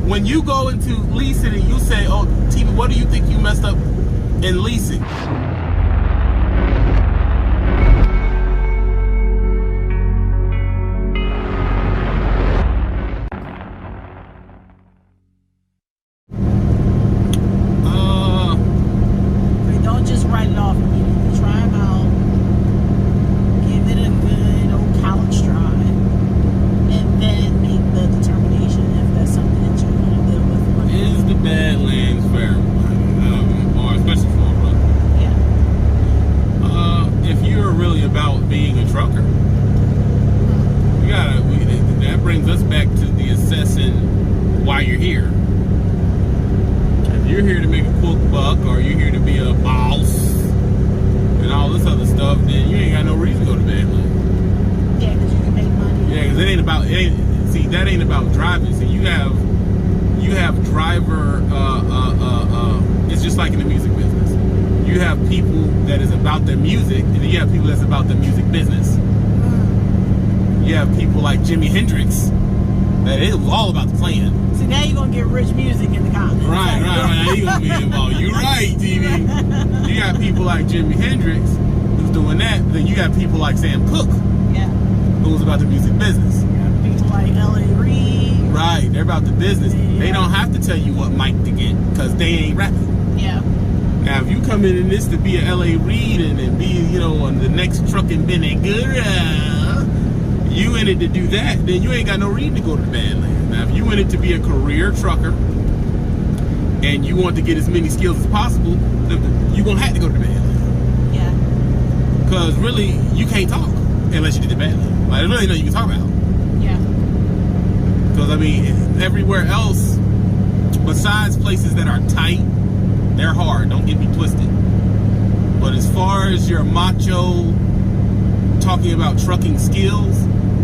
when you go into leasing and you say, oh, TV, what do you think you messed up in leasing? Don't just write it off immediately. Try them out. Give it a good old college try. And then make the determination if that's something that you want to deal with. Is the Badlands for everybody? Or especially for a brother? Yeah. If you're really about being a trucker, you gotta. That brings us back to the assessing why you're here. If you're here to make a quick buck, or you're here to be a boss, and all this other stuff, then you ain't got no reason to go to Badlands. Yeah, because you can make money. Yeah, because it ain't about. See, that ain't about driving. See, you have driver. It's just like in the music business. You have people that is about their music, and then you have people that's about the music business. You have people like Jimi Hendrix that it was all about the playing. See, now you're going to get rich music in the comments. Right. Now you're going to be involved. You're right, TV. You got people like Jimi Hendrix who's doing that. Then you got people like Sam Cooke, Yeah. who's about the music business. You got people like L.A. Reid. Right, they're about the business. Yeah. They don't have to tell you what mic to get because they ain't rapping. Yeah. Now, if you come in this to be a L.A. Reid and be, on the next trucking Benegura, you in it to do that, then you ain't got no reason to go to the Badlands. Now, if you in it to be a career trucker and you want to get as many skills as possible, you're going to have to go to the Badlands. Yeah. Because really, you can't talk unless you did the Badlands. Like, there's really nothing you can talk about. Yeah. Because, everywhere else, besides places that are tight, they're hard. Don't get me twisted. But as far as your macho talking about trucking skills,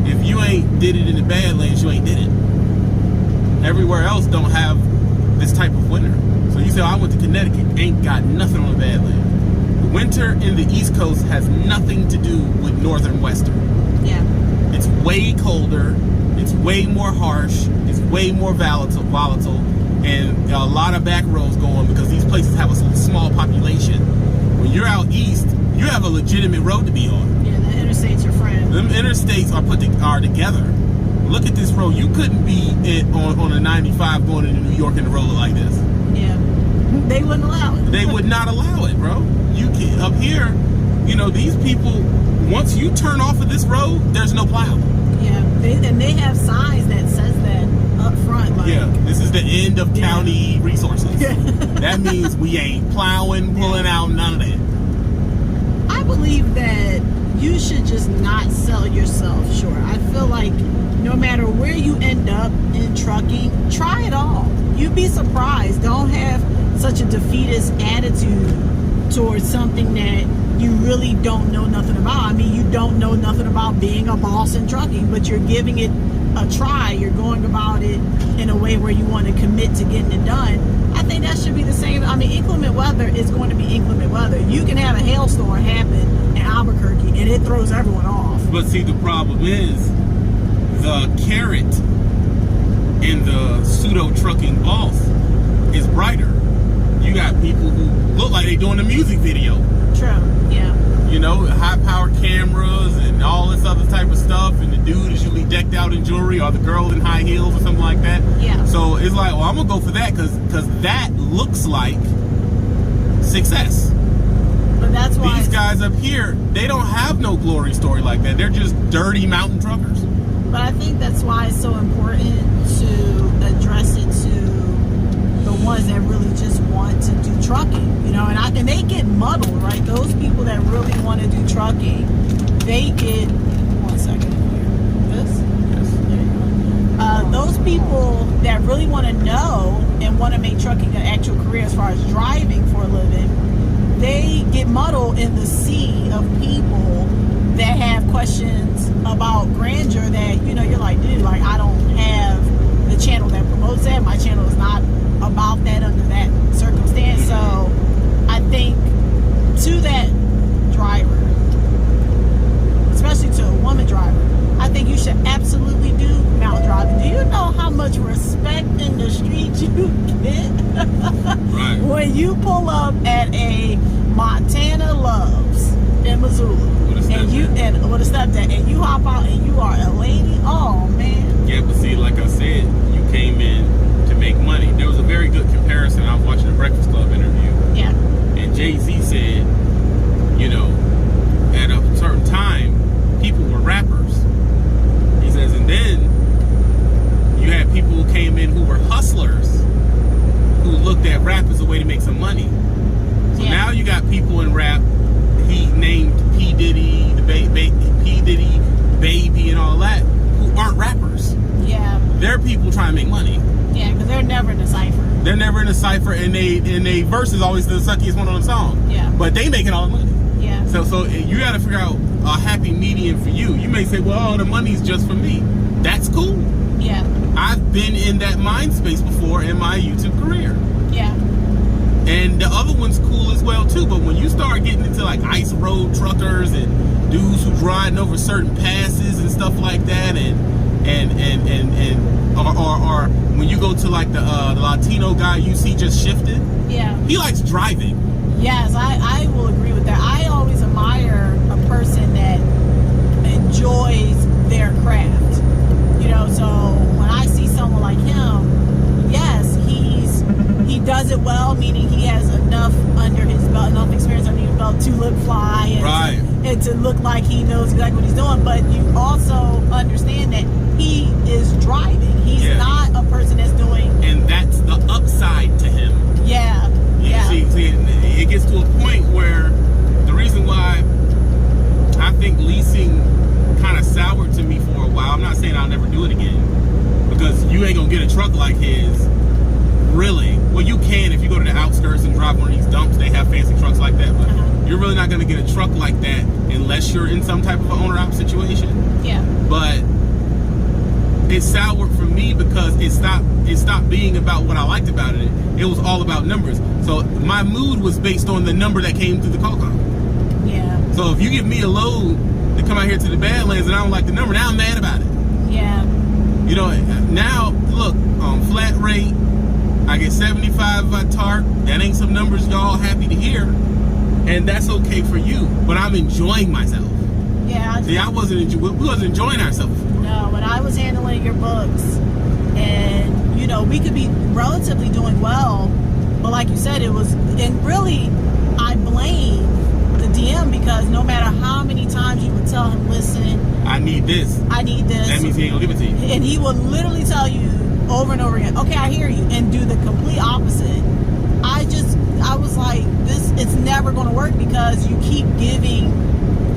if you ain't did it in the Badlands, you ain't did it. Everywhere else don't have this type of winter. So you say, I went to Connecticut, ain't got nothing on the Badlands. The winter in the East Coast has nothing to do with Northern Western. Yeah. It's way colder, it's way more harsh, it's way more volatile, and a lot of back roads go on because these places have a small population. When you're out east, you have a legitimate road to be on. Yeah, the interstates are friends. Them interstates are together. Look at this road. You couldn't be on a 95 going into New York in a road like this. Yeah. They wouldn't allow it. They would not allow it, bro. You can, up here, these people, once you turn off of this road, there's no plow. Yeah. They have signs that says that up front. Like, Yeah, this is the end of county resources. Yeah. That means we ain't plowing, pulling out, none of that. I believe that you should just not sell yourself short. I feel like no matter where you end up in trucking, try it all. You'd be surprised. Don't have such a defeatist attitude towards something that you really don't know nothing about. You don't know nothing about being a boss in trucking, but you're giving it a try. You're going about it in a way where you want to commit to getting it done. I think that should be the same. Inclement weather is going to be inclement weather. You can have a hailstorm happen in Albuquerque and it throws everyone off. But see, the problem is the carrot in the pseudo trucking boss is brighter. You got people who look like they doing a music video. True, yeah. High power cameras and all this other type of stuff, and the dude is usually decked out in jewelry, or the girl in high heels or something like that. Yeah. So it's like, well, I'm gonna go for that because that looks like success. But that's why These guys up here, they don't have no glory story like that. They're just dirty mountain truckers. But I think that's why it's so important to address it to the ones that really just want to do trucking, and they get muddled, right? Those people that really want to do trucking, they get, 1 second here. This? Yes. There you go. Those people that really want to know and want to make trucking an actual career as far as driving for a living, they get muddled in the sea of people that have questions about grandeur that, you're like, dude, I don't have the channel that promotes that. My channel is not about that under that circumstance. So I think to that driver, especially to a woman driver, I think you should absolutely do mountain driving. Do you know how much respect in the street you pull up at a Montana Loves in Missoula, and with a stepdad, and you hop out and you are a lady, oh man. Yeah, but see, like I said, you came in to make money. There was a very good comparison. I was watching a Breakfast Club interview. Yeah. And Jay-Z said, you know, at a certain time, people were rappers. He says, and then you had people who came in who were hustlers, who looked at rap as a way to make some money. So now you got people in rap. He named P. Diddy, P. Diddy, Baby, and all that, who aren't rappers. Yeah. They're people trying to make money. Yeah, because they're never in a cipher. They're never in a cipher, and they verse is always the suckiest one on the song. Yeah. But they making all the money. Yeah. So you got to figure out a happy medium for you. You may say, well, the money's just for me. That's cool. Yeah. I've been in that mind space before in my YouTube career. Yeah. And the other one's cool as well too. But when you start getting into like ice road truckers and dudes who's riding over certain passes and stuff like that, or when you go to like the Latino guy you see just shifted. Yeah. He likes driving. Yes, I will agree with that. I always admire a person that enjoys their craft. You know, so when I see someone like him, yes, he does it well, meaning he has enough under his belt, enough experience under his belt to look fly and to look like he knows exactly what he's doing. But you also understand that he is driving. He's not a person that's doing... And that's the upside to him. Yeah. Yeah. See, it gets to a point where the reason why I think leasing kind of soured to me for a while, I'm not saying I'll never do it again, because you ain't gonna get a truck like his, really. Well, you can if you go to the outskirts and drive one of these dumps. They have fancy trucks like that, but you're really not gonna get a truck like that unless you're in some type of an owner-op situation. Yeah. But it soured for me because it stopped being about what I liked about it. It was all about numbers. So my mood was based on the number that came through the call call. Yeah. So if you give me a load to come out here to the Badlands and I don't like the number, now I'm mad about it. Yeah. You know, now look, flat rate, I get 75 if I tarp. That ain't some numbers y'all happy to hear, and that's okay for you. But I'm enjoying myself. Yeah. See, we wasn't enjoying ourselves. No, when I was handling your books, and you know, we could be relatively doing well, but like you said, it was, and really, I blame the DM, because no matter how many times you would tell him, listen, I need this. That means he ain't gonna give it to you. And he would literally tell you over and over again, okay, I hear you, and do the complete opposite. I was like, it's never gonna work, because you keep giving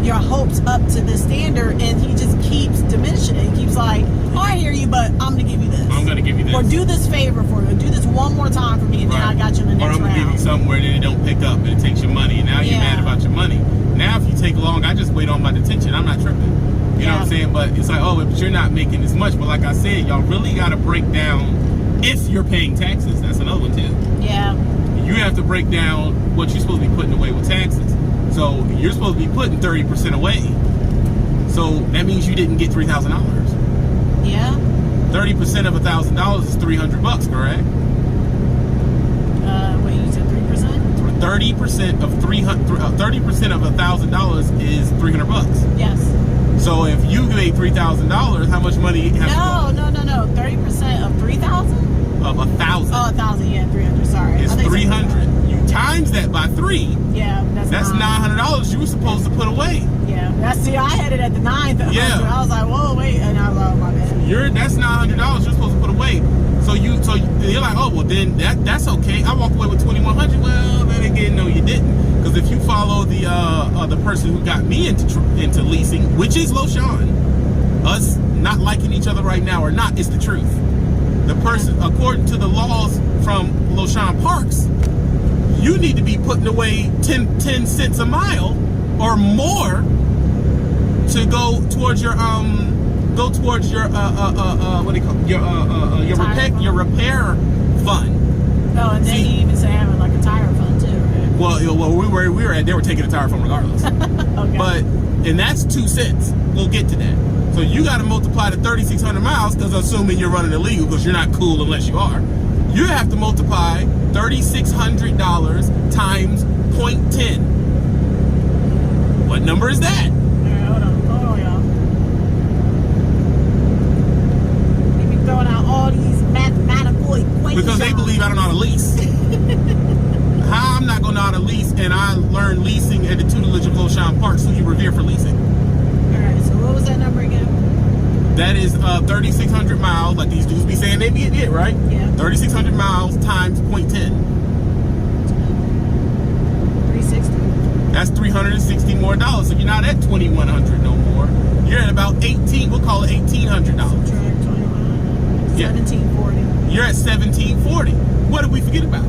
your hopes up to the standard, and he just keeps diminishing it. He keeps like, oh, I hear you, but I'm gonna give you this. I'm gonna give you this. Or do this favor for me. Do this one more time for me, and then I got you in the next round. Or I'm gonna give you somewhere that it don't pick up and it takes your money, and now you're mad about your money. Now if you take long, I just wait on my detention. I'm not tripping. You know what I'm saying? But it's like, oh, but you're not making as much. But like I said, y'all really gotta break down if you're paying taxes. That's another one too. Yeah. You have to break down what you're supposed to be putting away with taxes. So you're supposed to be putting 30% away. So that means you didn't get $3,000. Yeah. 30% of $1,000 is $300, correct? Wait, you said 3%? 30% of 30% of $1,000 is $300. Yes. So if you made $3,000, how much money? No. 30% of 3,000. Of 1,000. Oh, 1,000. Yeah, 300. Sorry. It's 300. You times that by 3. Yeah, that's $900 you were supposed to put away. Yeah, I had it at the 9th. Yeah. I was like, whoa, wait, and I was like, oh, my bad. That's $900 you're supposed to put away. So you're like, oh well, then that's okay. I walked away with $2,100. Well, then again, no, you didn't, because if you follow the person who got me into leasing, which is LoShawn, us not liking each other right now or not, it's the truth. The person, according to the laws from LoShawn Parks, you need to be putting away 10 cents a mile or more to go towards your what do you call it? your repair fund. Oh, and then you even say having like a tire fund too, right? Well, we were they were taking a tire fund regardless. Okay. But and that's 2 cents. We'll get to that. So you got to multiply the 3,600 miles, because assuming you're running illegal, because you're not cool unless you are. You have to multiply $3,600 times 0.10. What number is that? Hold on, y'all. They be throwing out all these mathematical equations. Because they believe I don't know how to lease. How I'm not going to know how to lease, and I learned leasing at the tutelage of Loshan Parks, who you revere for leasing. All right, so what was that number again? That is 3,600 miles, like these dudes be saying they be it, right? Yeah. 3,600 miles times 0.10. 360. That's $360 more dollars. So you're not at $2,100 no more. You're at about 18. We'll call it $1,800. Subtract 21. Yeah. 1740. You're at $1,740. What did we forget about?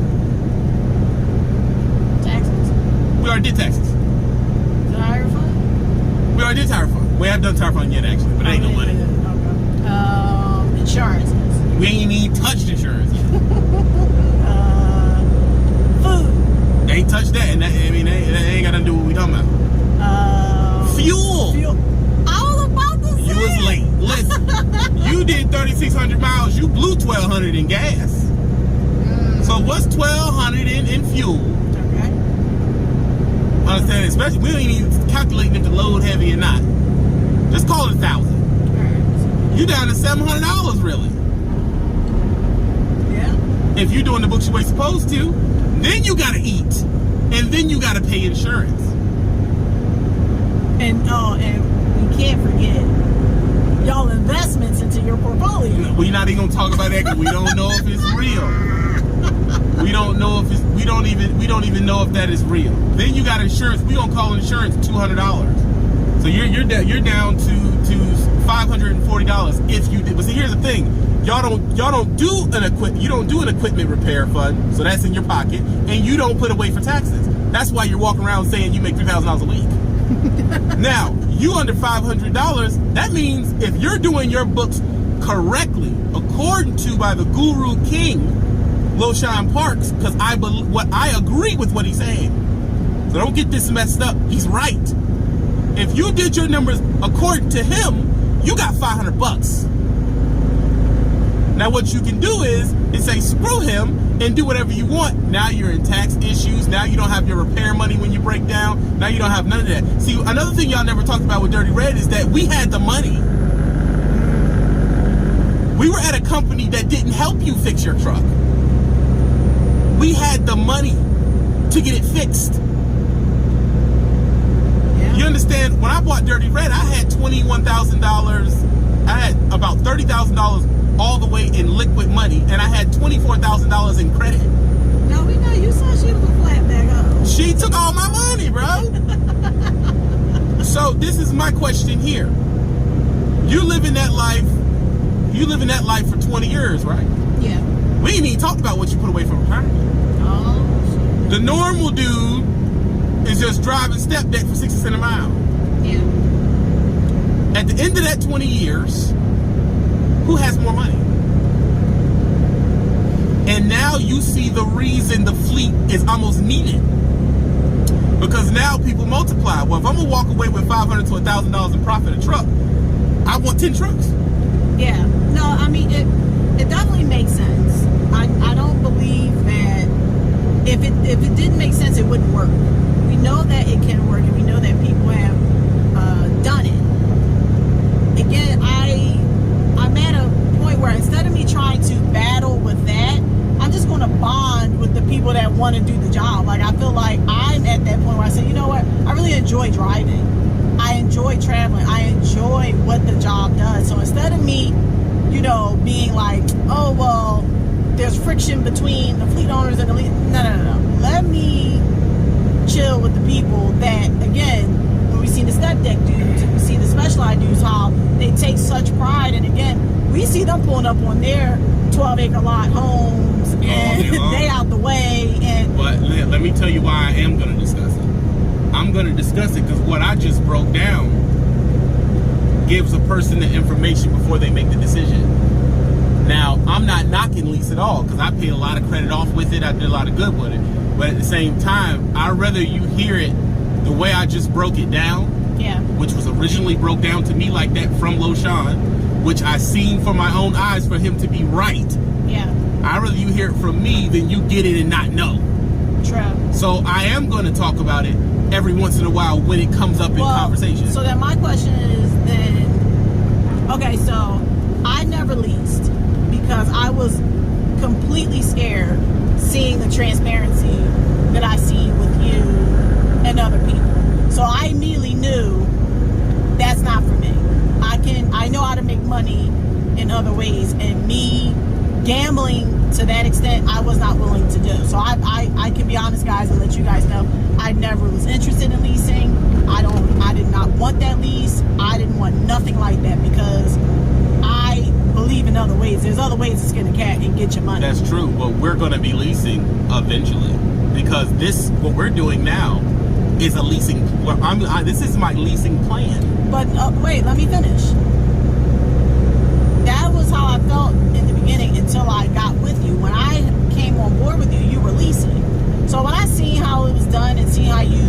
Taxes. We already did taxes. Tire fund? We already did tire fund. We haven't done tire fund yet, actually, but it ain't no money. Okay. Insurances. We ain't even touched insurance yet. Food. They ain't touched that, and that, I mean, that ain't got nothing to do with what we talking about. Fuel. I was about to say. You was late. Listen, you did 3,600 miles. You blew 1,200 in gas. So what's 1,200 in fuel? Okay. Understand? Especially, we ain't even calculating if the load heavy or not. Just call it 1,000. Alright. You down to $700 really. Yeah. If you're doing the books you ain't supposed to, then you gotta eat, and then you gotta pay insurance. And we can't forget y'all investments into your portfolio. We're not even gonna talk about that because we don't know if it's real. We don't know if it's. We don't even know if that is real. Then you got insurance. We gonna call insurance $200. So you're down to $540 if you did. But see, here's the thing. Y'all don't do an equipment repair fund, so that's in your pocket, and you don't put away for taxes. That's why you're walking around saying you make $3,000 a week. Now, you under $500, that means if you're doing your books correctly, according to by the Guru King, Loshan Parks, because I agree with what he's saying. So don't get this messed up. He's right. If you did your numbers according to him, you got $500. Now what you can do is say screw him and do whatever you want. Now you're in tax issues. Now you don't have your repair money when you break down. Now you don't have none of that. See, another thing y'all never talked about with Dirty Red is that we had the money. We were at a company that didn't help you fix your truck. We had the money to get it fixed. Yeah. You understand? When I bought Dirty Red, I had $21,000. I had about $30,000 all the way in liquid money, and I had $24,000 in credit. No, we know you said she was a flat bag up. She took all my money, bro. So this is my question here. You live in that life for 20 years, right? Yeah. We ain't even talked about what you put away from retirement. Oh, shit. The normal dude is just driving step deck for 60 cents a mile. Yeah. At the end of that 20 years, who has more money? And now you see the reason the fleet is almost needed. Because now people multiply. Well, if I'm going to walk away with $500 to $1,000 in profit a truck, I want 10 trucks. Yeah. No, I mean, it definitely makes sense. I don't believe that if it didn't make sense, it wouldn't work. We know that it can work, and we know that people have done it. Again, I'm at a point where instead of me trying to battle with that, I'm just going to bond with the people that want to do the job. Like, I feel like I'm at that point where I say, you know what? I really enjoy driving. I enjoy traveling. I enjoy what the job does. So instead of me, being like, oh, well, there's friction between the fleet owners and the lead. No. Let me chill with the people that, again, when we see the step deck dudes and we see the specialized dudes, how they take such pride. And again, we see them pulling up on their 12-acre lot homes and they out the way. But let me tell you why I am going to discuss it. I'm going to discuss it because what I just broke down gives a person the information before they make the decision. Now, I'm not knocking lease at all because I paid a lot of credit off with it. I did a lot of good with it. But at the same time, I'd rather you hear it the way I just broke it down, which was originally broke down to me like that from Loshan, which I seen for my own eyes for him to be right. Yeah. I'd rather you hear it from me than you get it and not know. True. So I am going to talk about it every once in a while when it comes up in conversation. So then my question is then, okay, so I never leased because I was completely scared seeing the transparency that I see with you and other people. So I immediately knew that's not for me. I know how to make money in other ways, and me gambling to that extent, I was not willing to do. So I can be honest, guys, and let you guys know, I never was interested in leasing. I did not want that lease. I didn't want nothing like that because I believe in other ways. There's other ways to skin a cat and get your money. That's true, but we're going to be leasing eventually because what we're doing now is a leasing. This is my leasing plan. But wait, let me finish. That was how I felt in the beginning until I got with you. When I came on board with you, you were leasing. So when I seen how it was done and see how you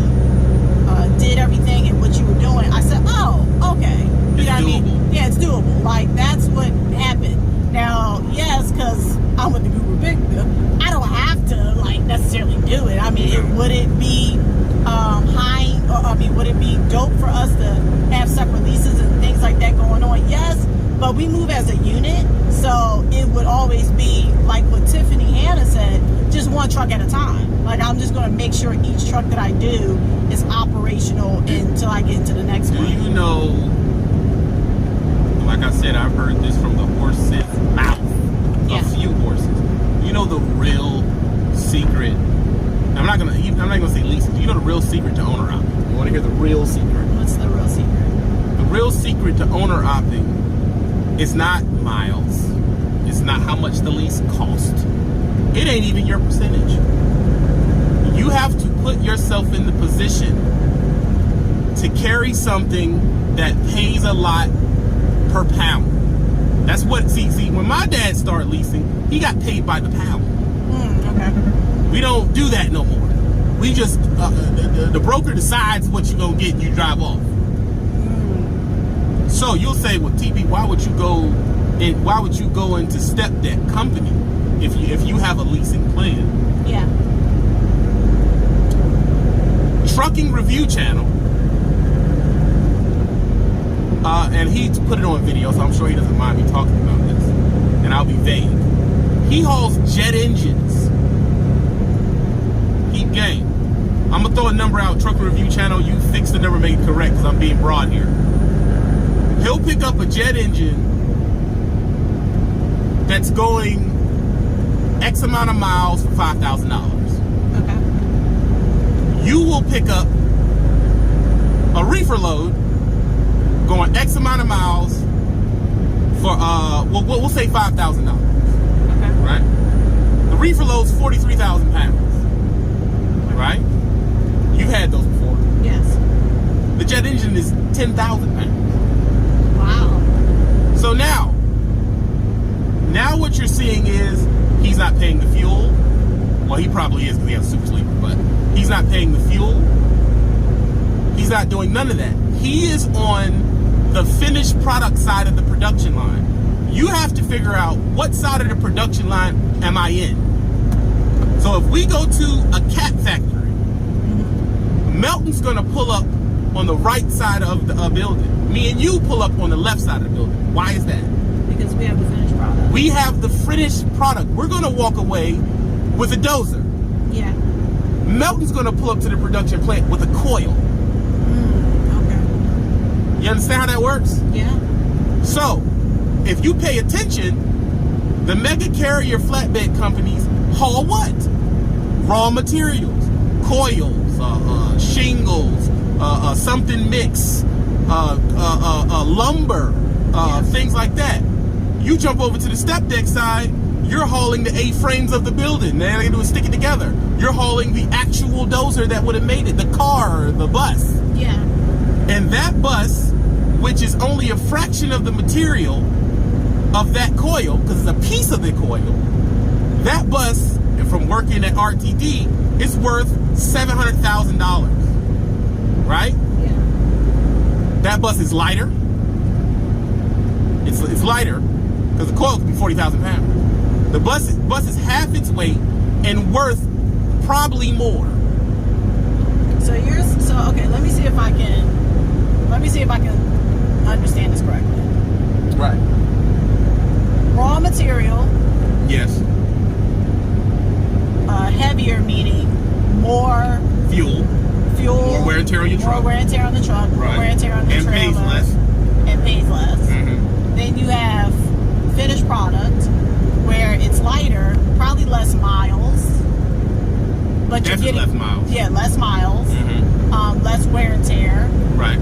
did everything and what you were doing, I said, oh, okay. It's doable. Yeah, it's doable. Like, that's what happened. Now, yes, because I'm with the Guru Big, I don't have to, like, necessarily do it. I mean, would it be would it be dope for us to have separate leases and things like that going on? Yes, but we move as a unit, so it would always be like what Tiffany Hannah said, just one truck at a time. Like, I'm just going to make sure each truck that I do is operational until I get into the next one. Do you know, like I said, I've heard this from the horse's mouth, a few horses. You know the real secret, I'm not gonna say leases. You know the real secret to owner opting. You want to hear the real secret? What's the real secret? The real secret to owner opting is not miles. It's not how much the lease cost. It ain't even your percentage. You have to put yourself in the position to carry something that pays a lot per pound. That's what, see, when my dad started leasing, he got paid by the pound. Okay. We don't do that no more. We just, the broker decides what you're going to get and you drive off. So you'll say, well, TB, why would you go into step debt company if you have a leasing plan? Yeah. Trucking Review Channel, and he put it on video, so I'm sure he doesn't mind me talking about this, and I'll be vague. He hauls jet engines. Keep game. I'm gonna throw a number out, Trucking Review Channel. You fix the number, make it correct, because I'm being broad here. He'll pick up a jet engine that's going X amount of miles for $5,000. Okay. You will pick up a reefer load going X amount of miles for we'll say $5,000. Okay. Right? The reefer load's 43,000 pounds. Right? You've had those before. Yes. The jet engine is 10,000 pounds. Wow. So now what you're seeing is he's not paying the fuel. Well, he probably is because he has a super sleeper, but he's not paying the fuel. He's not doing none of that. He is on the finished product side of the production line. You have to figure out what side of the production line am I in. So if we go to a cat factory, Melton's gonna pull up on the right side of the building. Me and you pull up on the left side of the building. Why is that? Because we have the finished product. We have the finished product. We're gonna walk away with a dozer. Yeah. Melton's gonna pull up to the production plant with a coil. Okay. You understand how that works? Yeah. So, if you pay attention, the mega carrier flatbed companies haul what? Raw materials, coils, shingles, something mix, lumber, things like that. You jump over to the step deck side, you're hauling the A-frames of the building. Now all they do is stick it together. You're hauling the actual dozer that would have made it, the car, the bus. Yeah. And that bus, which is only a fraction of the material of that coil, because it's a piece of the coil, that bus, from working at RTD, is worth $700,000. Right? Yeah. That bus is lighter. It's lighter, because the coil could be 40,000 pounds. The bus is half its weight and worth probably more. So okay. Let me see if I can understand this correctly. Right. Raw material. Yes. Heavier meaning more Fuel. More wear and tear on your truck. More wear and tear on the truck. Right. More wear and tear on the and trailer. Pays less. And pays less. Mm-hmm. Then you have finished product where it's lighter, probably less miles. But Definitely you're getting less miles. Yeah, less miles. Mm-hmm. Less wear and tear. Right.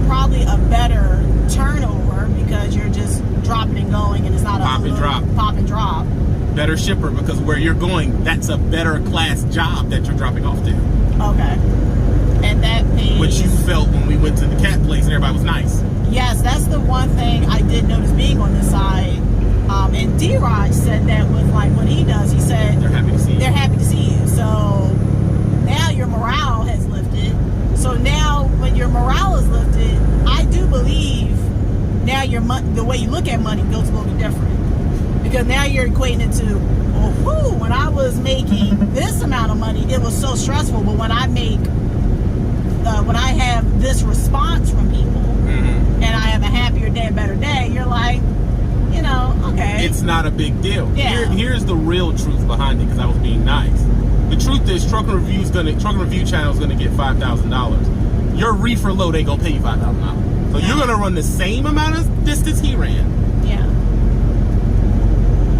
Probably a better turnover because you're just dropping and going, and it's not Pop and drop. Pop and drop. Better shipper because where you're going, that's a better class job that you're dropping off to. Okay. And that pays. Which you felt when we went to the cat place and everybody was nice. Yes, that's the one thing I did notice being on this side. And D-Rod said that with like what he does. He said They're happy to see you. They're happy to see you. So now your morale has lifted. So now when your morale is lifted, I do believe now the way you look at money goes a little bit different. Because now you're equating it to, when I was making this amount of money, it was so stressful. But when I have this response from people, and I have a happier day, better day, you're like, okay. It's not a big deal. Yeah. Here's the real truth behind it, because I was being nice. The truth is, Truck and Review Channel is gonna get $5,000. Your reefer load ain't gonna pay you $5,000. So you're gonna run the same amount of distance he ran. Yeah.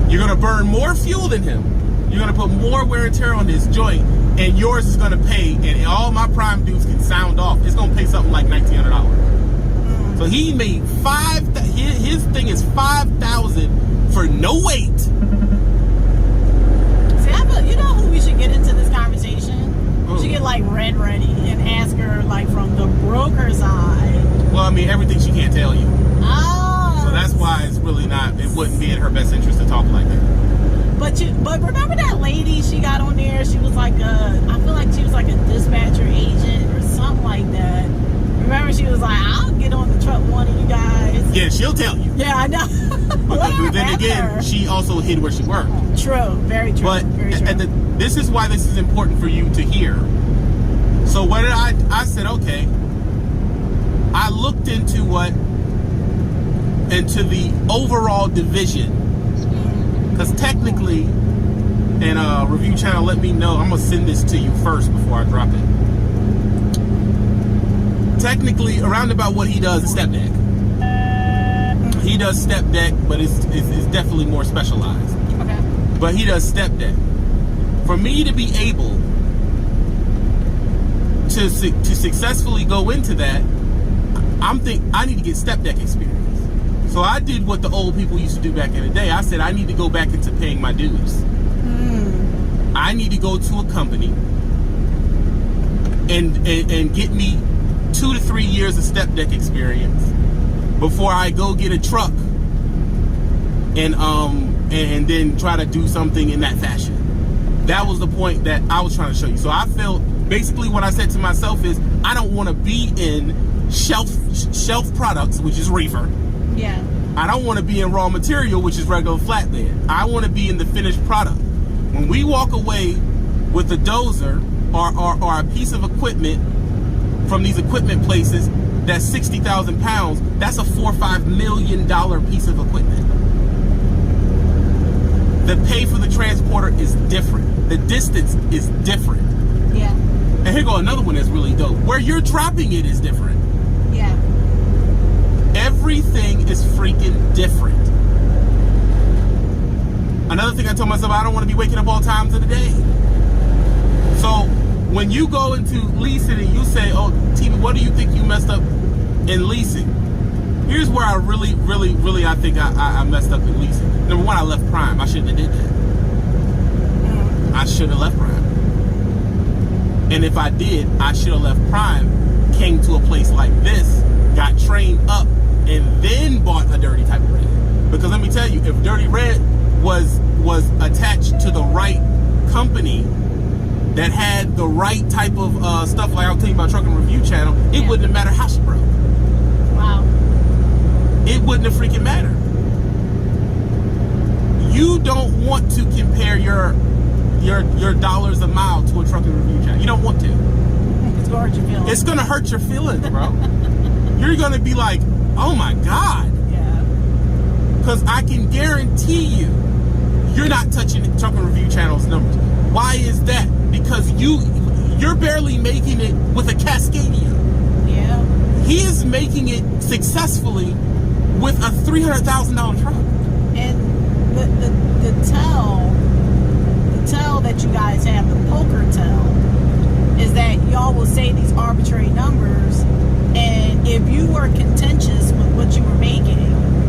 You're gonna burn more fuel than him. You're gonna put more wear and tear on his joint, and yours is gonna pay. And all my prime dudes can sound off. It's gonna pay something like $1,900. So he made his thing is $5,000 for no weight. See, I feel, you know who we should get into this conversation? Who? We should get like Red Ready and ask her like from the broker side. Well, I mean, everything she can't tell you. Oh. So that's why it's really not. It wouldn't be in her best interest to talk like that. But remember that lady she got on there? She was like I feel like she was like a dispatcher agent or something like that. Remember she was like, I'll get on the truck one of you guys. Yeah, she'll tell you. Yeah, I know. But then again, she also hid where she worked. True, very true. But very true. this is why this is important for you to hear. So what did I said, okay. I looked into the overall division. Because technically, and Review Channel let me know, I'm going to send this to you first before I drop it. Technically, around about what he does is step deck. He does step deck, but it's definitely more specialized. Okay. But he does step deck. For me to be able to successfully go into that, I need to get step deck experience. So I did what the old people used to do back in the day. I said I need to go back into paying my dues. I need to go to a company and get me 2 to 3 years of step deck experience before I go get a truck and then try to do something in that fashion. That was the point that I was trying to show you. So I felt basically what I said to myself is I don't want to be in shelf products, which is reefer. Yeah. I don't want to be in raw material, which is regular flatbed. I want to be in the finished product. When we walk away with a dozer or a piece of equipment from these equipment places that's 60,000 pounds, that's a $4 or $5 million piece of equipment. The pay for the transporter is different. The distance is different. Yeah. And here go another one that's really dope. Where you're dropping it is different. Yeah. Everything is freaking different. Another thing I told myself, I don't want to be waking up all times of the day. So when you go into leasing and you say, oh, Tina, what do you think you messed up in leasing? Here's where I really I think I messed up in leasing. Number one, I left Prime. I shouldn't have did that. I should have left Prime. And if I did, I should have left Prime, came to a place like this, got trained up, and then bought a Dirty Type of Red. Because let me tell you, if Dirty Red was attached to the right company that had the right type of stuff, like I was telling you about Truck and Review Channel, it wouldn't have mattered how she broke. Wow. It wouldn't have freaking mattered. You don't want to compare your dollars a mile to a trucking review channel. You don't want to. It's gonna hurt your feelings. It's gonna hurt your feelings, bro. You're gonna be like, oh my God. Yeah. Because I can guarantee you're not touching the trucking review channel's numbers. Why is that? Because you're barely making it with a Cascadia. Yeah. He is making it successfully with a $300,000 truck. And the tell that you guys have, the poker tell, is that y'all will say these arbitrary numbers, and if you were contentious with what you were making,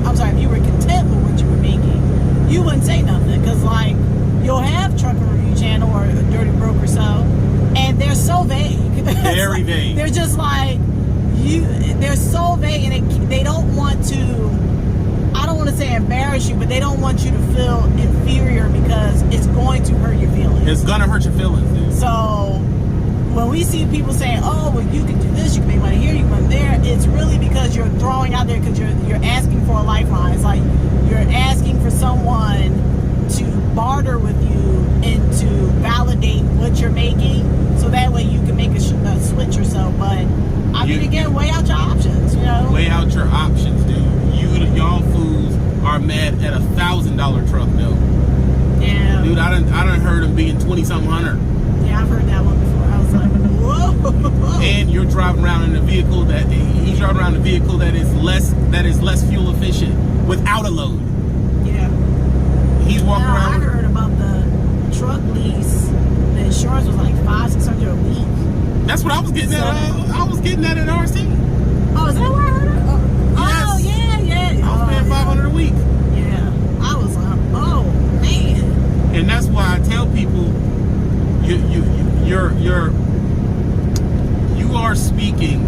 if you were content with what you were making, you wouldn't say nothing, because like you'll have Trucker Review Channel or a Dirty Broker So, and they're so vague. Very vague. They're just like they're so vague, and they don't want to, I don't want to say embarrass you, but they don't want you to feel inferior because it's going to hurt your feelings. It's gonna hurt your feelings, dude. So when we see people saying, oh, well, you can do this, you can make money here, you can money there, it's really because you're throwing out there, because you're asking for a lifeline. It's like you're asking for someone to barter with you and to validate what you're making, so that way you can make a switch or so. But I mean, again, weigh out your options, you know? Weigh out your options, dude. Y'all fools are mad at $1,000 truck note. Yeah. Dude, I done heard him being 20-something hundred. Yeah, I've heard that one before. I was like, whoa. And you're driving around in a vehicle he's driving around in a vehicle that is less fuel efficient without a load. Yeah. He's walking around. I heard about the truck lease. The insurance was like $500-$600 a week. That's what I was getting at. I was getting that at RC. Oh, is that where I heard it? Yes. Oh, yeah. I was paying $500 a week. Yeah. I was like, oh man. And that's why I tell people, you are speaking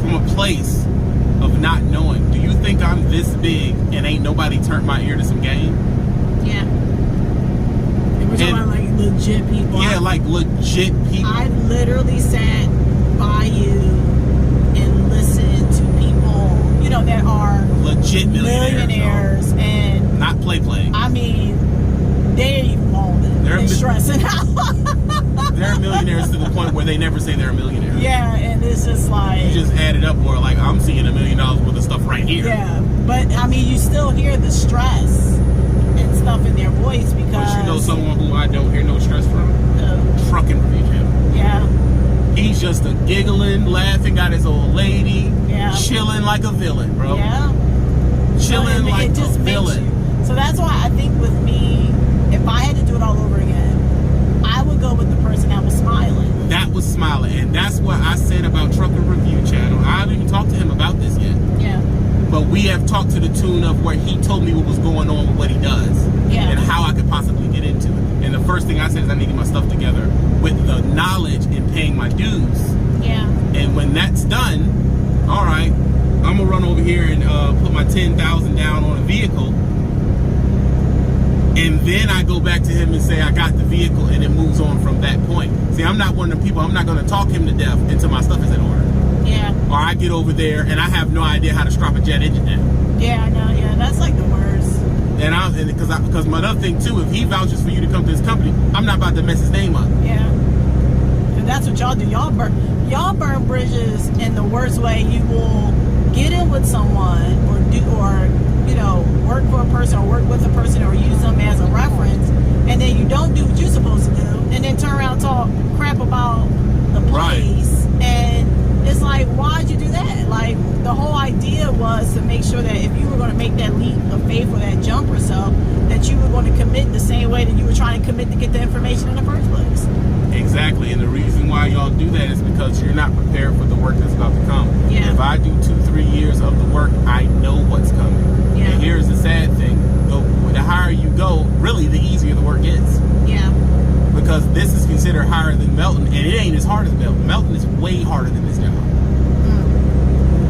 from a place of not knowing. Do you think I'm this big and ain't nobody turned my ear to some game? Yeah. We're talking about like legit people. Yeah, like legit people. I've literally sat by you and listened to people, you know, that are legit millionaires and not play. I mean, they ain't even molding. They're stressing out. They're millionaires to the point where they never say they're a millionaire. Yeah, and it's just like, you just add it up, or like, I'm seeing $1 million worth of stuff right here. Yeah, but I mean, you still hear the stress and stuff in their voice, because but you know someone who I don't hear no stress from? Trucking Review Channel. Yeah. He's just a giggling, laughing at his old lady, chilling like a villain, bro. Yeah. Chilling like a villain. So that's why I think with me, if I had to do it all over again, I would go with the person that was smiling. That was smiling. And that's what I said about Trucker Review Channel. I haven't even talked to him about this yet. Yeah. But we have talked to the tune of where he told me what was going on with what he does. Yeah. And how I could possibly get into it. And the first thing I said is I need to get my stuff together with the knowledge in paying my dues. Yeah. And when that's done, all right, I'm gonna run over here and put my $10,000 down on a vehicle, and then I go back to him and say I got the vehicle, and it moves on from that point. See, I'm not one of the people. I'm not gonna talk him to death until my stuff is in order. Yeah. Or I get over there and I have no idea how to strap a jet engine down. Yeah, I know. Yeah, that's like the worst. And because my other thing too, if he vouches for you to come to his company, I'm not about to mess his name up. Yeah. And that's what y'all do. Y'all burn bridges in the worst way. You will get in with someone or work for a person or work with a person or use them as a reference, and then you don't do what you're supposed to do, and then turn around and talk crap about the place. Right. And it's like, why'd you do that? Like, the whole idea was to make sure that if you were going to make that leap of faith or that jump or so, that you were going to commit the same way that you were trying to commit to get the information in the first place. Exactly, and the reason why y'all do that is because you're not prepared for the work that's about to come. Yeah. If I do 2-3 years of the work, I know what's coming. Yeah. And here's the sad thing: the higher you go, really, the easier the work gets. Yeah. Because this is considered higher than Melton, and it ain't as hard as Melton. Melton is way harder than this job.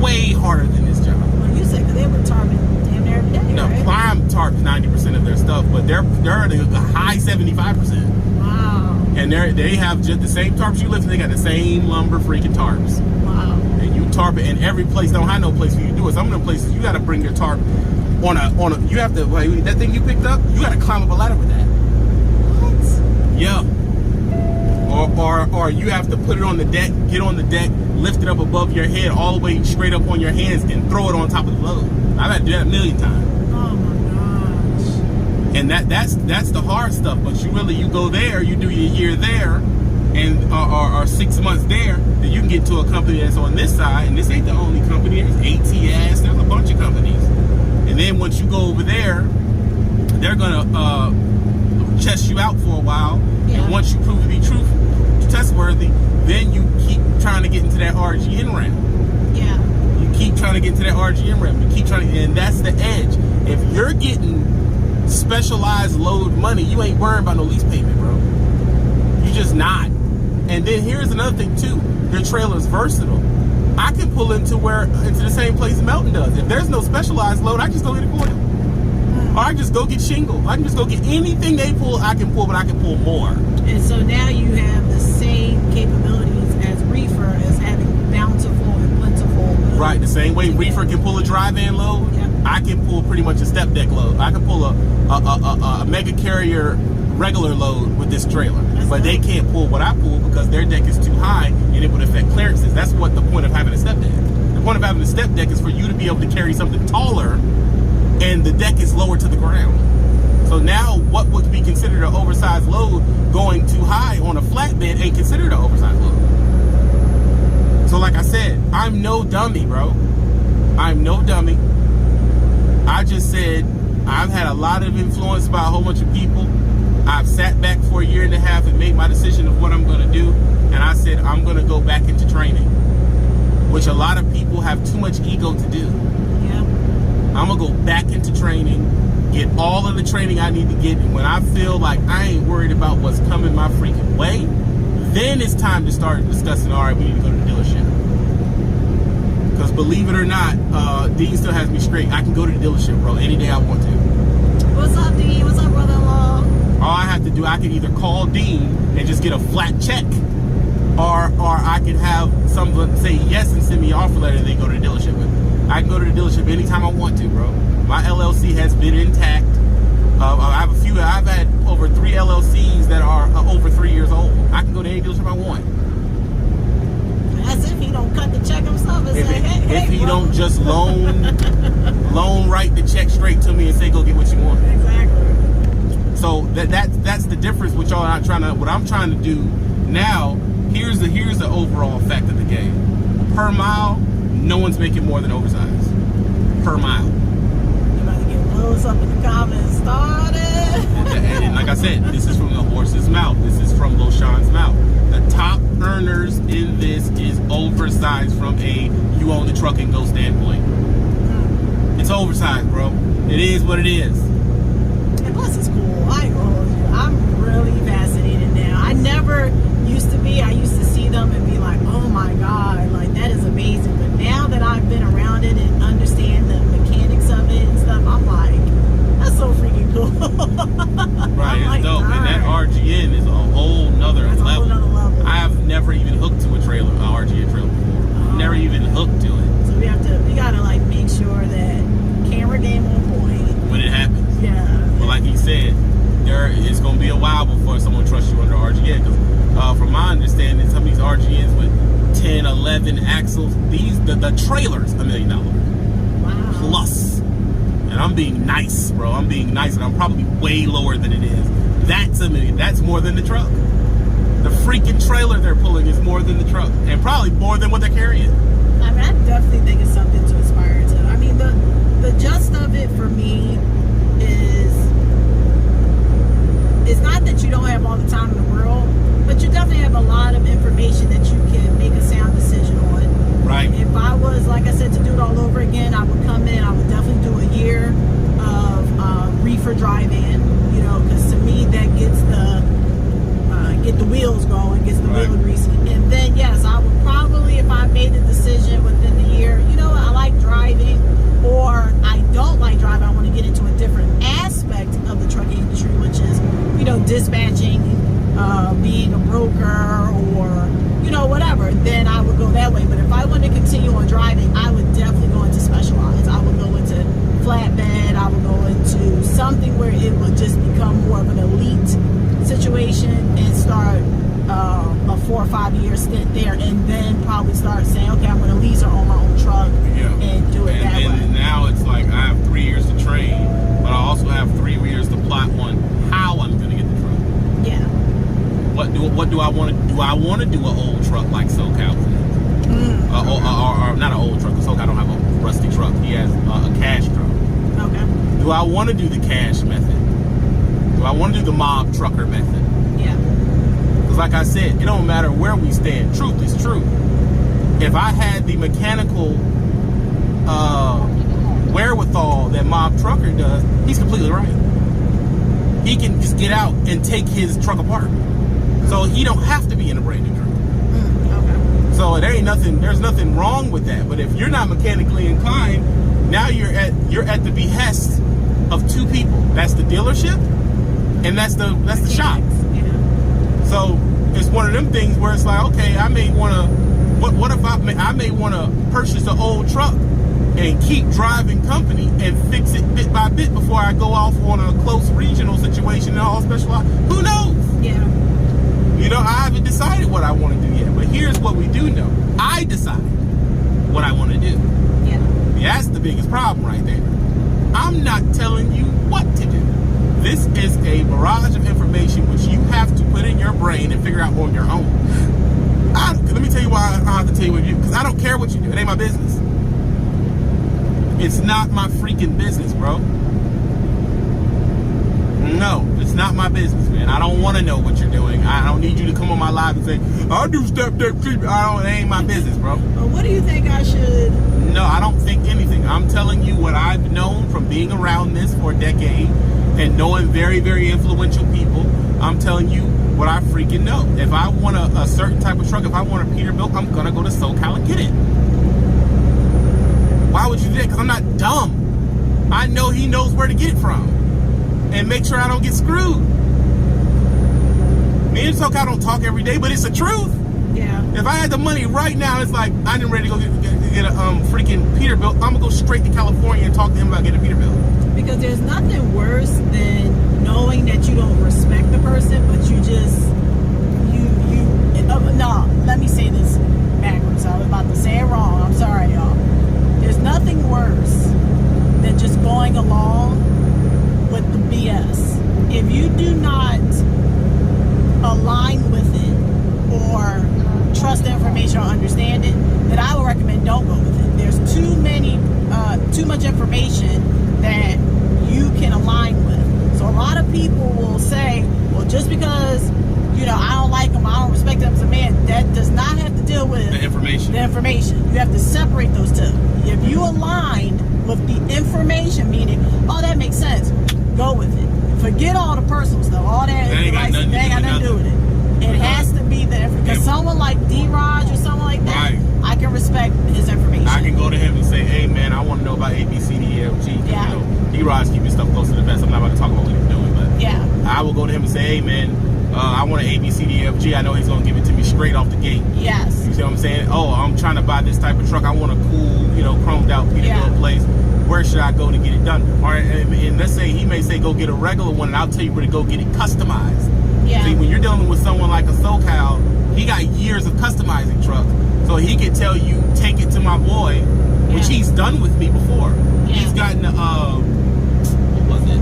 Way harder than this job. Well, you said because they were tarping damn near every day. No, right? Prime tarps 90% of their stuff, but they're the high 75%. Wow. And they have just the same tarps you live in. They got the same lumber freaking tarps. Wow. And you tarp it, and every place don't have no place for you to do it. Some of the places you got to bring your tarp on a you have to, like, that thing you picked up, you got to climb up a ladder with that. What? Yeah. Or you have to put it on the deck, get on the deck, lift it up above your head all the way straight up on your hands and throw it on top of the load. I've had to do that a million times. Oh my gosh. And that's the hard stuff. But you go there, you do your year there, and or 6 months there, then you can get to a company that's on this side. And this ain't the only company. There's ATS. There's a bunch of companies. And then once you go over there, they're gonna chest you out for a while. Yeah. And once you prove to be trustworthy, then you keep trying to get into that RGN realm. Yeah. You keep trying to get into that RGN realm. You keep trying to, and that's the edge. If you're getting specialized load money, you ain't worrying about no lease payment, bro. You just not. And then here's another thing too. Your trailer's versatile. I can pull into the same place Melton does. If there's no specialized load, I just go get a coil. Or I just go get shingle. I can just go get anything they pull, I can pull, but I can pull more. And so now you have the same capabilities as reefer as having bountiful and plentiful. Right, the same way reefer can pull a dry van load, Yep. I can pull pretty much a step deck load. I can pull a mega carrier regular load with this trailer. But they can't pull what I pull because their deck is too high and it would affect clearances. That's what the point of having a step deck. The point of having a step deck is for you to be able to carry something taller and the deck is lower to the ground. So now what would be considered an oversized load going too high on a flatbed ain't considered an oversized load. So like I said, I'm no dummy, bro. I'm no dummy. I just said I've had a lot of influence by a whole bunch of people. I've sat back for a year and a half and made my decision of what I'm going to do. And I said I'm going to go back into training, which a lot of people have too much ego to do. I'm gonna go back into training, get all of the training I need to get, and when I feel like I ain't worried about what's coming my freaking way, then it's time to start discussing, all right, we need to go to the dealership. Because believe it or not, Dean still has me straight. I can go to the dealership, bro, any day I want to. What's up, Dean? What's up, brother-in-law? All I have to do, I can either call Dean and just get a flat check, or I can have someone say yes and send me an offer letter and then go to the dealership with me. I can go to the dealership anytime I want to, bro. My LLC has been intact. I've had over 3 LLCs that are over 3 years old. I can go to any dealership I want. As if he don't cut the check himself and say, If he bro. don't just loan write the check straight to me and say, go get what you want. Exactly. So that's the difference with y'all. What I'm trying to do now, here's the overall fact of the game. Per mile, no one's making more than oversized. Per mile. You about to get blows up in the comments started. And like I said, this is from the horse's mouth. This is from Loshan's mouth. The top earners in this is oversized from a you own the truck and go standpoint. It's oversized, bro. It is what it is. And plus it's cool. I ain't gonna hold you. I'm really fascinated now. I never used to be. I used to see them and be like, oh my God, like that is amazing. But now that I've been around it and understand the mechanics of it and stuff, I'm like, that's so freaking cool. Right, it's like, dope. And that RGN is a whole nother That's a whole level. nother level. I have never even hooked to a trailer, an RGN trailer before. Never even hooked to it. So we gotta like make sure that camera game on point. When it happens. Yeah. But like he said, it's going to be a while before someone trusts you under RGN. Because from my understanding, some of these RGNs with 10, 11 axles, the trailer's $1 million. Wow. Plus. And I'm being nice, bro. I'm being nice, and I'm probably way lower than it is. That's $1 million. That's more than the truck. The freaking trailer they're pulling is more than the truck, and probably more than what they're carrying. I mean, I definitely think it's something to aspire to. I mean, the gist of it for me is it's not that you don't have all the time in the world, but you definitely have a lot of information that you can make a sound decision on. Right. If I was, like I said, to do it all over again, I would come in, I would definitely do a year of reefer driving, you know, because to me that gets get the wheels going, gets the wheel greasy. And then, yes, I would probably, if I made a decision within the year, you know, I like driving, or I don't like driving, I want to get into a different aspect of the trucking industry, which is, you know, dispatching, being a broker, or, you know, whatever, then I would go that way. But if I wanted to continue on driving, I would definitely go into specialized. I would go into flatbed. I would go into something where it would just become more of an elite situation and start a 4 or 5 year stint there, and then probably start saying, okay, I'm going to lease or own my own truck and do it that way. And now it's like I have 3 years to train, but I also have 3 years to plot on how I'm going to get the truck. Yeah. What do I want to do? I want to do an old truck like SoCal. Or not an old truck, because SoCal don't have a rusty truck. He has a cash truck. Okay. Do I want to do the cash method? Do I want to do the mob trucker method? Yeah. Because like I said, it don't matter where we stand. Truth is truth. If I had the mechanical wherewithal that mob trucker does, he's completely right. He can just get out and take his truck apart. So he don't have to be in a brand new truck. Okay. So there's nothing wrong with that. But if you're not mechanically inclined, now you're at the behest of two people. That's the dealership and that's the shop. Yeah. So it's one of them things where it's like, okay, I may want to, what if I may want to purchase an old truck and keep driving company and fix it bit by bit before I go off on a close regional situation and all specialized. Who knows? Yeah. You know, I haven't decided what I want to do yet, but here's what we do know. I decide what I want to do. Yeah. That's the biggest problem right there. I'm not telling you what to do. This is a barrage of information which you have to put in your brain and figure out on your own. Let me tell you why I have to tell you what you do, because I don't care what you do. It ain't my business. It's not my freaking business, bro. No, it's not my business, man. I don't want to know what you're doing. I don't need you to come on my live and say, I'll do step-step treatment. It ain't my business, bro. Well, what do you think I should? No, I don't think anything. I'm telling you what I've known from being around this for a decade and knowing very, very influential people. I'm telling you what I freaking know. If I want a certain type of truck, if I want a Peterbilt, I'm going to go to SoCal and get it. Why would you do that? Because I'm not dumb. I know he knows where to get it from. And make sure I don't get screwed. Me and SoCal don't talk every day, but it's the truth. Yeah. If I had the money right now, it's like I didn't ready to go get a freaking Peterbilt. I'm gonna go straight to California and talk to him about getting a Peterbilt. Because there's nothing worse than knowing that you don't respect the person, but you just no. Let me say this backwards. I was about to say it wrong. I'm sorry, y'all. There's nothing worse than just going along with the BS. If you do not align with it or trust the information or understand it, then I would recommend don't go with it. There's too much information that you can align with. So a lot of people will say, well, just because I don't like him, I don't respect him as a man, that does not have to deal with the information. You have to separate those two. If you align with the information, meaning, oh, that makes sense, go with it. Forget all the personal stuff. All that ain't got nothing to do with it. It has to be the information. Because someone like D-Raj or someone like that, right, I can respect his information. I can go to him and say, hey, man, I want to know about A, B, C, D, E, F, G. Yeah. D-Raj keeping stuff close to the vest. I'm not about to talk about what he's doing, but yeah, I will go to him and say, hey, man, I want an A, B, C, D, E, F, G. I know he's going to give it to me straight off the gate. Yes. You see what I'm saying? Oh, I'm trying to buy this type of truck. I want a cool, chromed out Peterbilt place. Where should I go to get it done? Or and let's say he may say go get a regular one, and I'll tell you where to go get it customized. Yeah. See, when you're dealing with someone like a SoCal, he got years of customizing trucks, so he can tell you take it to my boy, which he's done with me before. Yeah. He's gotten what was it?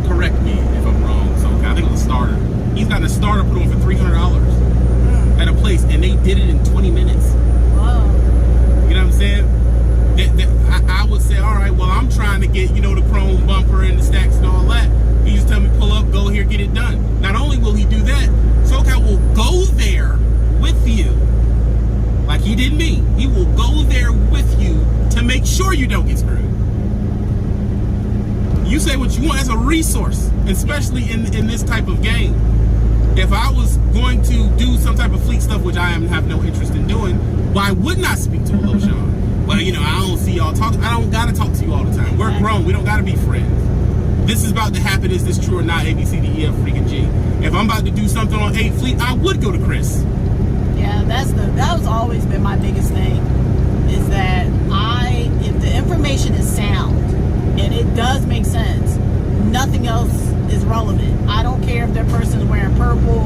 Correct me if I'm wrong. SoCal, I think it was a starter. He's gotten a starter put on for $300 at a place, and they did it in 20 minutes. Wow. You know what I'm saying? I would say, all right, well, I'm trying to get, the chrome bumper and the stacks and all that. He just tell me, pull up, go here, get it done. Not only will he do that, SoCal will go there with you. Like he did me. He will go there with you to make sure you don't get screwed. You say what you want as a resource, especially in this type of game. If I was going to do some type of fleet stuff, which I have no interest in doing, why wouldn't I speak to a Loshan? Well, I don't see y'all talking. I don't gotta talk to you all the time. We're grown. We don't gotta be friends. This is about to happen. Is this true or not? A, B, C, D, E, F, freaking G. If I'm about to do something on 8 Fleet, I would go to Chris. Yeah, that was always been my biggest thing. Is that if the information is sound and it does make sense, nothing else is relevant. I don't care if that person is wearing purple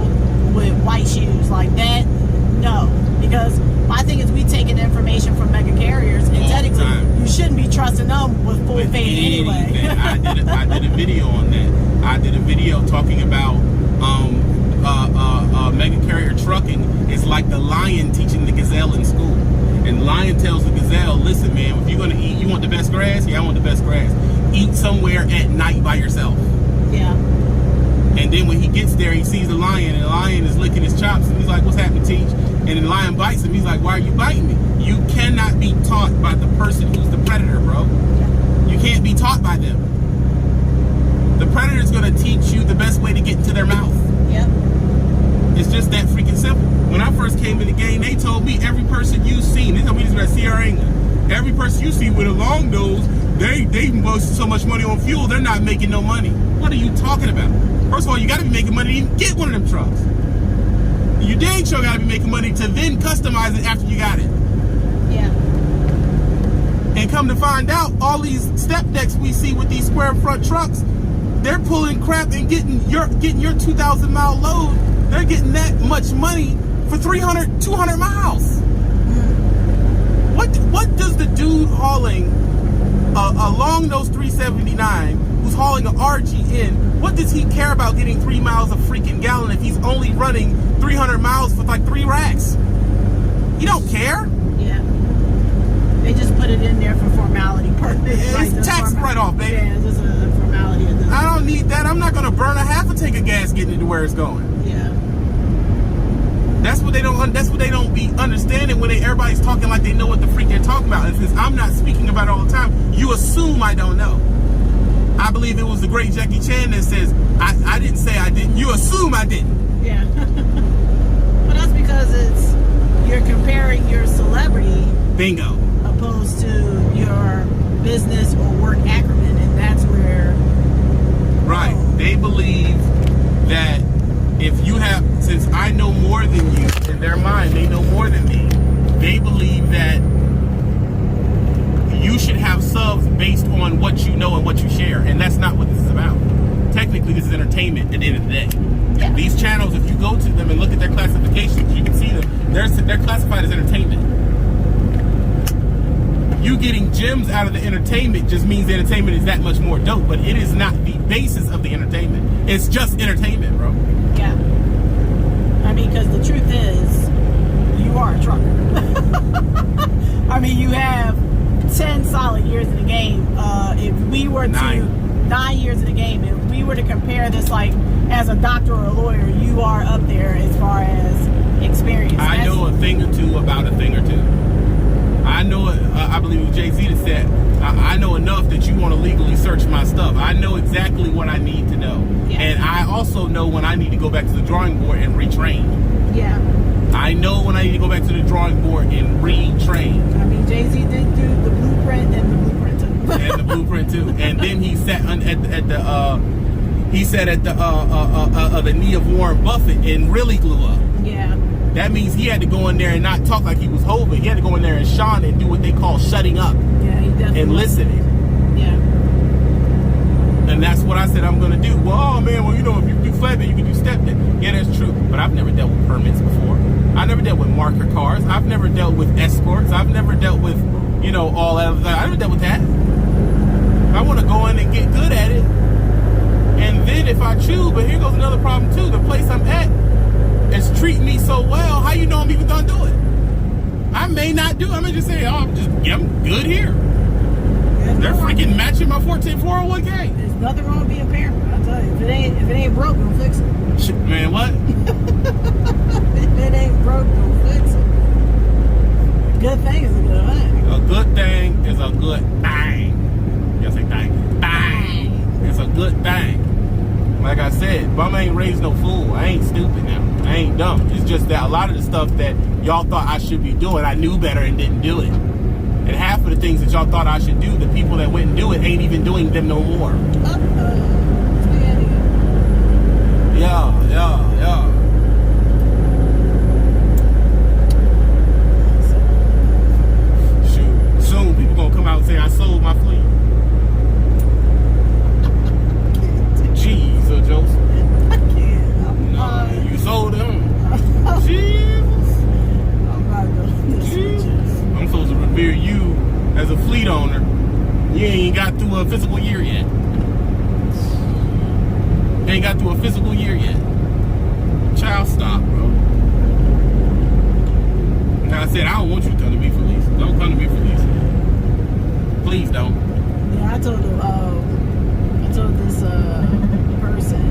with white shoes like that. No, because my thing is we taking information from mega carriers, and technically you shouldn't be trusting them with full faith anyway. I did a video on that. I did a video talking about mega carrier trucking is like the lion teaching the gazelle in school. And the lion tells the gazelle, listen, man, if you're going to eat, you want the best grass? Yeah, I want the best grass. Eat somewhere at night by yourself. Yeah. And then when he gets there, he sees the lion, and the lion is licking his chops, and he's like, what's happening, Teach? And then the lion bites him. He's like, why are you biting me? You cannot be taught by the person who's the predator, bro. Yeah. You can't be taught by them. The predator's going to teach you the best way to get into their mouth. Yep. It's just that freaking simple. When I first came in the game, they told me every person you've seen, they told me this was at Sierra England, every person you see with a long nose, they invest so much money on fuel, they're not making no money. What are you talking about? First of all, you got to be making money to even get one of them trucks. You dang sure got to be making money to then customize it after you got it. Yeah. And come to find out, all these step decks we see with these square front trucks, they're pulling crap and getting your 2,000 mile load. They're getting that much money for 300, 200 miles. What does the dude hauling a long nose 379 who's hauling an RGN, what does he care about getting 3 miles a freaking gallon if he's only running 300 miles for like 3 racks? He don't care. Yeah. They just put it in there for formality purposes. It's tax write-off, baby. Yeah, it's just a formality. I don't need that. I'm not going to burn a half a tank of gas getting it to where it's going. Yeah. That's what they don't be understanding when everybody's talking like they know what the freak they're talking about. And since I'm not speaking about it all the time, you assume I don't know. I believe it was the great Jackie Chan that says, I didn't say I didn't. You assume I didn't. Yeah. But that's because you're comparing your celebrity. Bingo. Opposed to your business or work acumen. And that's where. Right. They believe that if you have, since I know more than you, in their mind, they know more than me. They believe that you should have subs based on what you know and what you share. And that's not what this is about. Technically, this is entertainment at the end of the day. Yeah. These channels, if you go to them and look at their classifications, you can see them. They're classified as entertainment. You getting gems out of the entertainment just means the entertainment is that much more dope, but it is not the basis of the entertainment. It's just entertainment, bro. Yeah. I mean, because the truth is, you are a trucker. I mean, you have 10 solid years in the game. If we were to 9 years in the game, if we were to compare this like as a doctor or a lawyer, you are up there as far as experience. I know a thing or two about a thing or two. I know it. I believe it was Jay-Z that said, I know enough that you want to legally search my stuff. I know exactly what I need to know. Yeah. And I also know when I need to go back to the drawing board and retrain. Yeah. I know when I need to go back to the drawing board and retrain. I mean, Jay-Z did do the blueprint and the blueprint too. And the blueprint too. And then he sat at the knee of Warren Buffett and really blew up. Yeah. That means he had to go in there and not talk like he was Hova. He had to go in there and shine and do what they call shutting up. Yeah, he definitely. And listening. Yeah. And that's what I said I'm going to do. Well, oh man, well, you know, if you do flatbed, you can do step bed. Yeah, that's true. But I've never dealt with permits before. I never dealt with marker cars. I've never dealt with escorts. I've never dealt with, you know, all that. I never dealt with that. I want to go in and get good at it. And then if I choose, but here goes another problem too. The place I'm at is treating me so well. How you know I'm even gonna do it? I may not do it. I may just say, oh, I'm good here. They're freaking matching my 401k. There's nothing wrong with being a parent. I'll tell you. If it ain't broke, don't fix it. Shit, man, what? If it ain't broke, don't fix it. A good thing is a good thing. A good thing is a good thing. You say thing. Bang. It's a good thing. Like I said, Bum ain't raised no fool. I ain't stupid now. I ain't dumb. It's just that a lot of the stuff that y'all thought I should be doing, I knew better and didn't do it. And half of the things that y'all thought I should do, the people that went and do it ain't even doing them no more. Yeah. Shoot. Soon people gonna come out and say I sold Ain't got through a physical year yet. Child, stop, bro. Now I said I don't want you to come to me for lease. Don't come to me for lease. Please don't. Yeah, I told this person.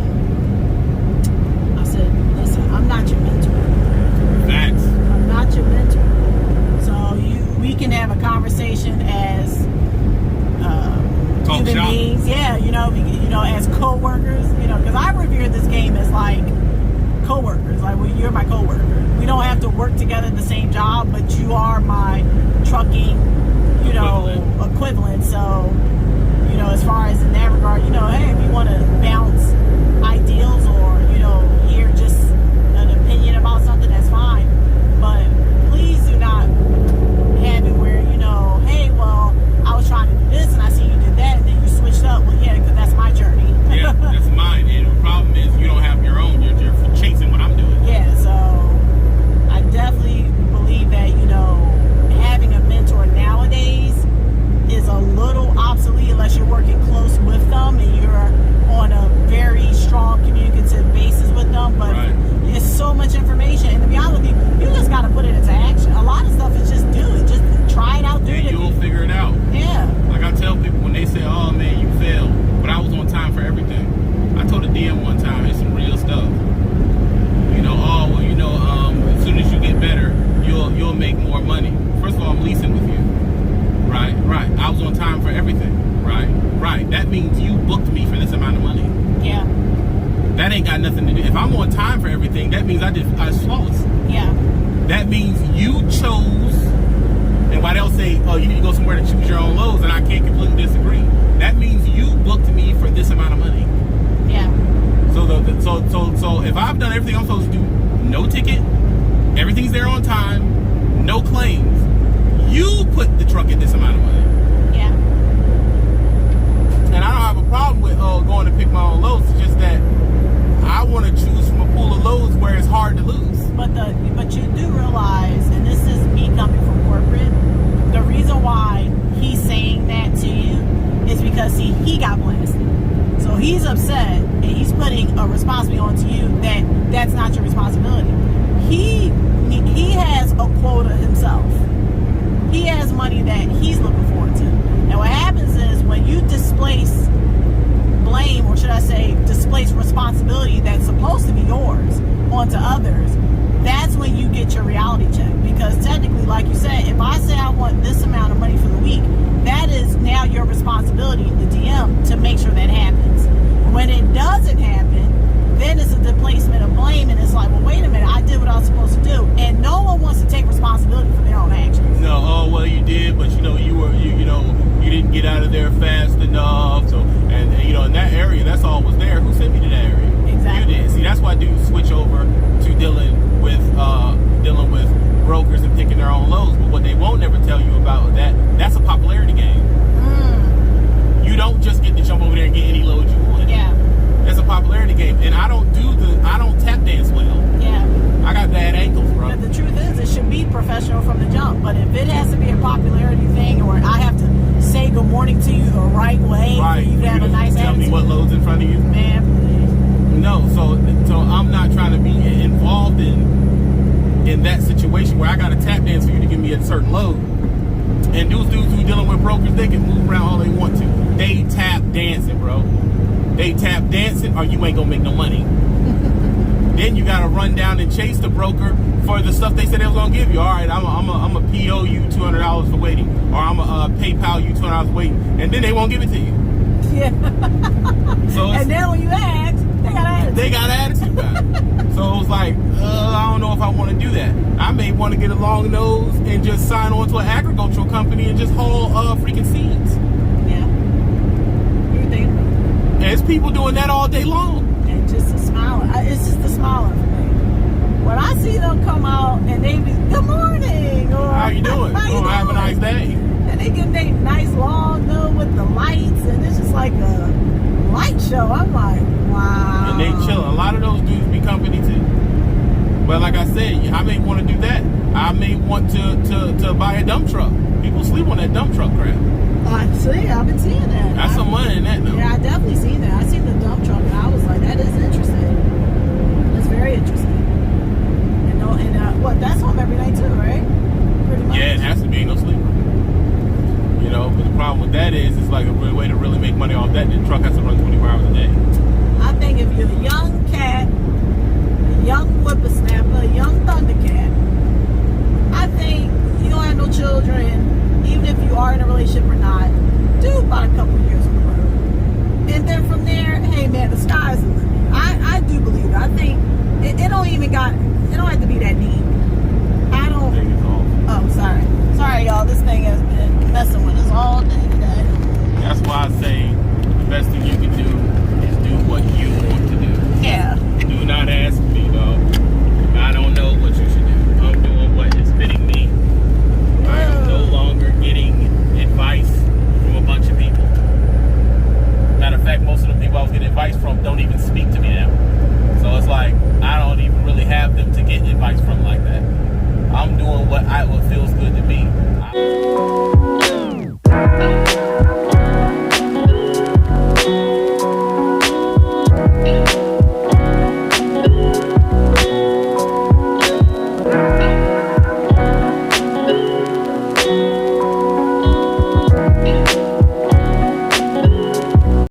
I said, listen, I'm not your mentor. Facts. I'm not your mentor. So we can have a conversation as human beings. Yeah, as co-workers. Because I revere this game as like co-workers. Like, well, you're my co-worker. We don't have to work together in the same job, but you are my trucking, equivalent. So, as far as in that regard, hey, if you want to bounce ideals or, hear just an opinion about something, that's fine. But please do not have it where, hey, well, I was trying to do this and I see you did that and then you switched up. Well, yeah, because that's my journey. Yeah, that's mine. And the problem is you don't have your own. You're chasing what I'm doing. Yeah, so I definitely believe that, having a mentor nowadays is a little obsolete unless you're working close with them and you're on a very strong communicative basis with them. But it's so much information, and to be honest with you, you just got to put it into action. A lot of stuff is just do it, just try it out, do it. You'll figure it out. Yeah. Like I tell people when they say, "Oh man, you failed," but I was on time for everything. I told a DM one time, it's some real stuff. As soon as you get better, you'll make more money. First of all, I'm leasing with you. Right. I was on time for everything. Right. That means you booked me for this amount of money. Yeah. That ain't got nothing to do. If I'm on time for everything, that means I was flawless. Yeah. That means you chose. And why they'll say, "Oh, you need to go somewhere to choose your own loads," and I can't completely disagree. That means you booked me for this amount of money. Yeah. So if I've done everything I'm supposed to do, no ticket, everything's there on time, no claims, you put the truck at this amount of money. Yeah. And I don't have a problem with going to pick my own loads. It's just that I want to choose from a pool of loads where it's hard to lose. But you do realize, and this is me coming from corporate, the reason why he's saying that to you is because he got blasted. So he's upset and he's putting a responsibility onto you that's not your responsibility. He has a quota himself. He has money that he's looking forward to. And what happens is when you displace blame, or should I say displace responsibility that's supposed to be yours onto others, that's when you get your reality check. Because technically, like you said, if I say I want this amount of money for the week, that is now your responsibility, the DM, to make sure that happens. When it doesn't happen, then it's a displacement of blame, and it's like, well, wait a minute, I did what I was supposed to do, and no one wants to take responsibility for their own actions. No, well, you did, but you didn't get out of there fast enough. So, and in that area, that's all was there. Who sent me to that area? Exactly. You did. See, that's why dudes switch over to dealing with brokers and picking their own loads. But what they won't never tell you about that's a popularity game. You don't just get to jump over there and get any load you want. Yeah. It's a popularity game, and I don't tap dance well. Yeah. I got bad ankles, bro. But the truth is, it should be professional from the jump. But if it has to be a popularity thing, or I have to say good morning to you the right way, right? For you to have a nice tell attitude. Me what loads in front of you, man. Please. No, so I'm not trying to be involved in that situation where I got to tap dance for you to give me a certain load. And those dudes who dealing with brokers, they can move around all they want to. They tap dancing, bro. They tap dancing, or you ain't gonna make no money. Then you gotta run down and chase the broker for the stuff they said they was gonna give you. All right, I'm a PO you $200 for waiting, or I'm a PayPal you $200 for waiting, and then they won't give it to you. Yeah. So and then when you ask, they got an attitude. Back. So it was like, I don't know if I want to do that. I may want to get a long nose and just sign on to an agricultural company and just haul freaking seeds. Yeah. You're thinking about it. There's people doing that all day long. And just a smiling. It's just a smiling for me. When I see them come out and they be, good morning. Or, how you doing? Have a nice day. And they get their nice long nose with the lights, and it's just like a light show. I'm like, wow. And they chilling. A lot of those dudes be company too. But like I said, I may want to do that. I may want to buy a dump truck. People sleep on that dump truck crap. See, I've been seeing that. That's some money in that, though. Yeah, I definitely seen that. I seen the dump truck, and I was like, that is got. It don't have to be that deep. I don't. Thing is off. Oh, sorry, y'all. This thing has been messing with us all day today. That's why I say the best thing you can do is do what you want to do. Yeah.